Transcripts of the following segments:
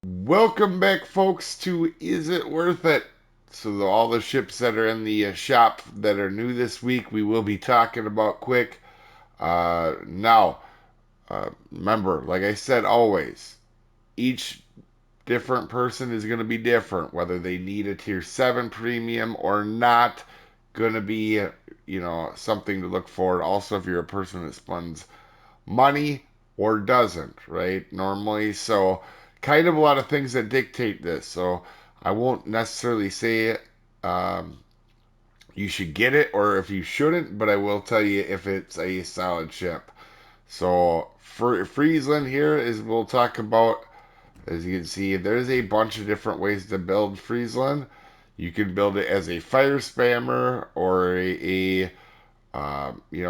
Welcome back, folks, to Is It Worth It? So, all the ships that are in the shop that are new this week, we will be talking about quick. Remember, like I said, always, each different person is going to be different, whether they need a tier 7 premium or not. Going to be, something to look for. Also, if you're a person that spends money or doesn't, right? Normally, so kind of a lot of things that dictate this. So I won't necessarily say um, you should get it or if you shouldn't, but I will tell you if it's a solid ship. So for Friesland here is we'll talk about. As you can see, there's a bunch of different ways to build Friesland. You can build it as a fire spammer or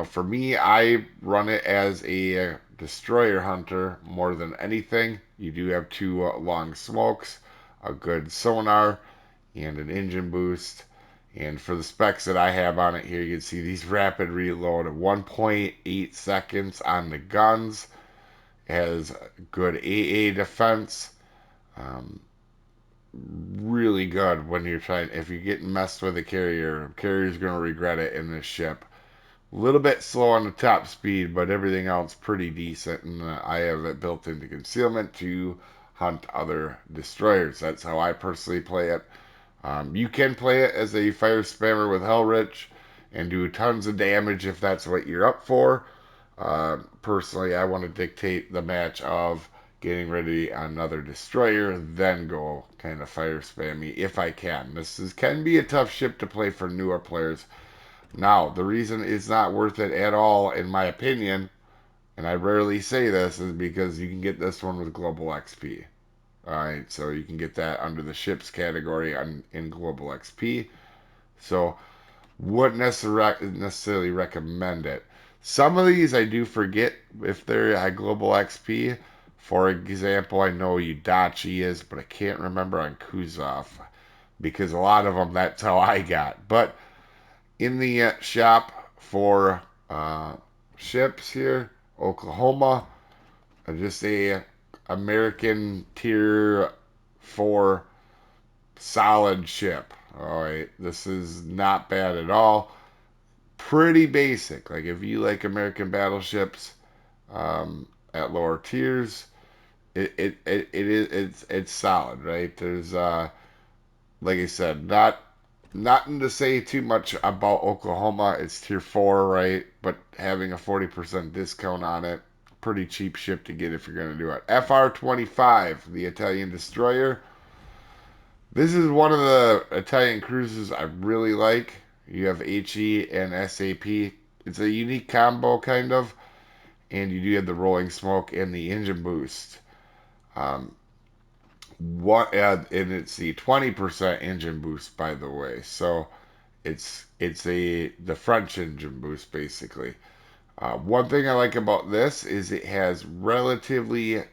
for me, I run it as a destroyer hunter more than anything. You do have two long smokes, a good sonar, and an engine boost. And for the specs that I have on it here, you can see these rapid reload at 1.8 seconds on the guns. It has good AA defense. Um, really good when you're trying. If you're getting messed with a carrier's going to regret it in this ship. A little bit slow on the top speed, but everything else pretty decent. And I have it built into concealment to hunt other destroyers. That's how I personally play it. You can play it as a fire spammer with Hellrich and do tons of damage if that's what you're up for. Personally, I want to dictate the match of getting ready on another destroyer, then go kind of fire spammy if I can. Can be a tough ship to play for newer players. Now, the reason it's not worth it at all, in my opinion, and I rarely say this, is because you can get this one with global XP. Alright, so you can get that under the ships category in global XP. So, wouldn't necessarily recommend it. Some of these I do forget if they're at global XP. For example, I know Yudachi is, but I can't remember on Kuzov because a lot of them that's how I got. But in the shop for ships here, Oklahoma, just a American tier 4 solid ship. All right, this is not bad at all. Pretty basic. Like if you like American battleships at lower tiers, it's solid, right? There's like I said, nothing to say too much about Oklahoma. It's tier 4, right? But having a 40% discount on it, pretty cheap ship to get if you're going to do it. FR25, the Italian destroyer. This is one of the Italian cruisers I really like. You have HE and SAP. It's a unique combo, kind of. And you do have the rolling smoke and the engine boost. Um, and it's the 20% engine boost, by the way. So it's the French engine boost basically. One thing I like about this is it has relatively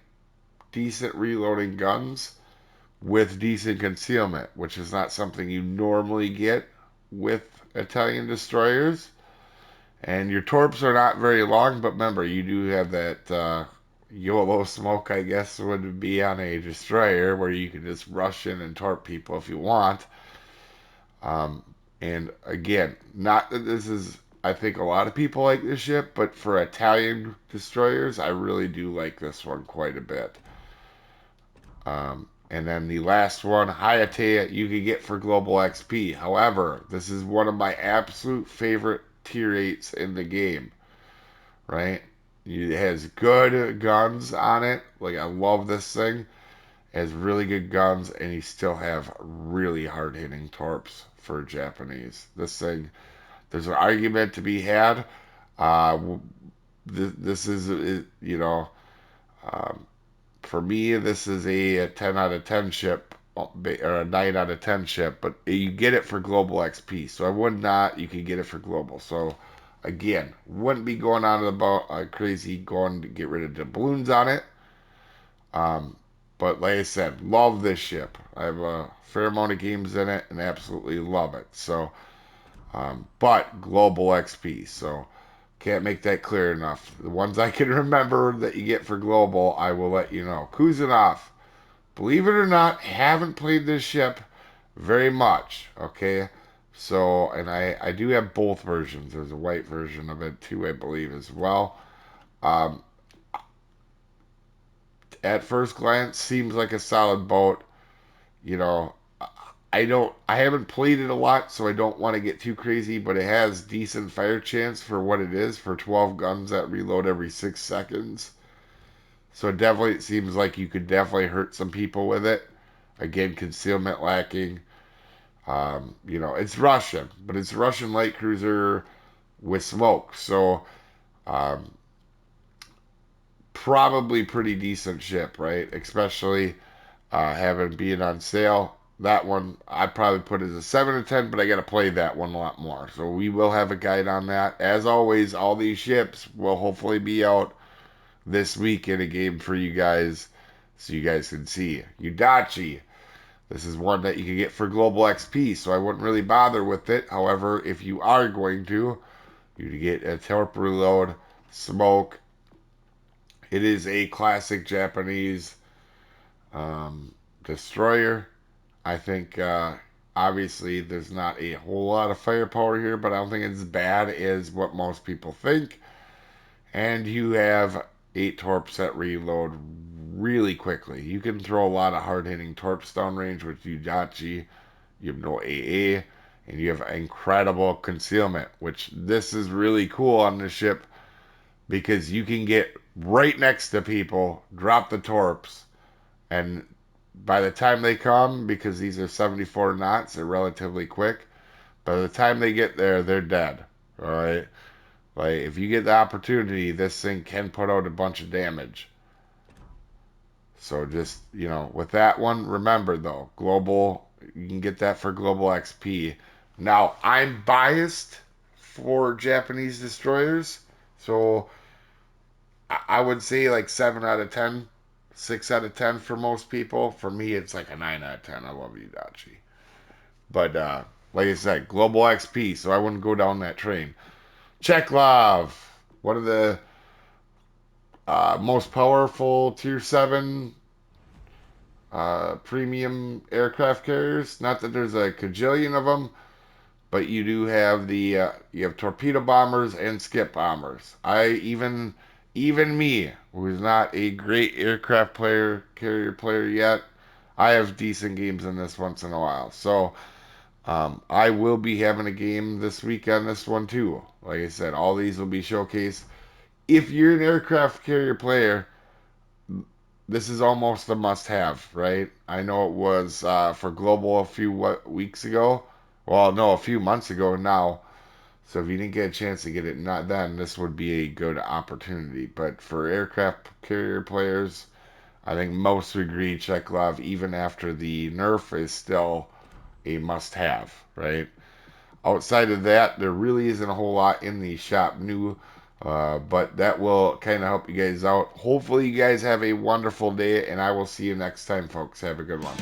decent reloading guns with decent concealment, which is not something you normally get with Italian destroyers. And your torps are not very long, but remember, you do have that YOLO smoke, I guess, would be on a destroyer where you can just rush in and torp people if you want. Um, and again, not that this is, I think a lot of people like this ship, but for Italian destroyers, I really do like this one quite a bit. And then the last one, Hayate, you can get for global XP. However, this is one of my absolute favorite tier 8s in the game, right? It has good guns on it. Like, I love this thing. It has really good guns, and you still have really hard hitting torps for Japanese. This thing, there's an argument to be had. Uh, this is, um, for me, this is a 10 out of 10 ship or a 9 out of 10 ship, but you get it for global XP. So I would not, you could get it for global. So again, wouldn't be going on about crazy going to get rid of the balloons on it. Um, but like I said, love this ship. I have a fair amount of games in it and absolutely love it. So, but global XP. So can't make that clear enough. The ones I can remember that you get for global, I will let you know. Kuzanov. believe it or not, haven't played this ship very much. Okay, so and I do have both versions. There's a white version of it too, I believe, as well. Um, at first glance, seems like a solid boat. You know, I haven't played it a lot, so I don't want to get too crazy, but it has decent fire chance for what it is for 12 guns that reload every 6 seconds. So definitely, it seems like you could definitely hurt some people with it. Again, concealment lacking. It's Russian, but it's a Russian light cruiser with smoke, so um, probably pretty decent ship, right? Especially having being on sale. That one I probably put as a 7 or 10, but I got to play that one a lot more. So we will have a guide on that. As always, all these ships will hopefully be out this week in a game for you guys, so you guys can see. Yudachi. This is one that you can get for global XP, so I wouldn't really bother with it. However, if you are going to, you get a torp reload, smoke. It is a classic Japanese um, destroyer. I think obviously there's not a whole lot of firepower here, but I don't think it's as bad as what most people think. And you have 8 torps that reload really quickly. You can throw a lot of hard hitting torps down range with Yudachi. You have no AA, and you have incredible concealment, which this is really cool on this ship because you can get right next to people, drop the torps, and by the time they come, because these are 74 knots, they're relatively quick. By the time they get there, they're dead. All right. Like if you get the opportunity, this thing can put out a bunch of damage. So just with that one, remember though, global, you can get that for global XP. Now I'm biased for Japanese destroyers, so I would say like 7 out of 10, 6 out of 10 for most people. For me, it's like a 9 out of 10. I love Yudachi, but like I said, global XP, so I wouldn't go down that train. Chkalov, one of the most powerful Tier 7 premium aircraft carriers. Not that there's a cajillion of them, but you do have you have torpedo bombers and skip bombers. I even me, who's not a great aircraft player, carrier player yet, I have decent games in this once in a while. So I will be having a game this week on this one too. Like I said, all these will be showcased. If you're an aircraft carrier player, this is almost a must-have, right? I know it was for global a few weeks ago. Well, no, a few months ago now. So if you didn't get a chance to get it, not then, this would be a good opportunity. But for aircraft carrier players, I think most would agree Chkalov, even after the nerf, is still a must-have, right? Outside of that, there really isn't a whole lot in the shop new, but that will kind of help you guys out. Hopefully, you guys have a wonderful day, and I will see you next time, folks. Have a good one.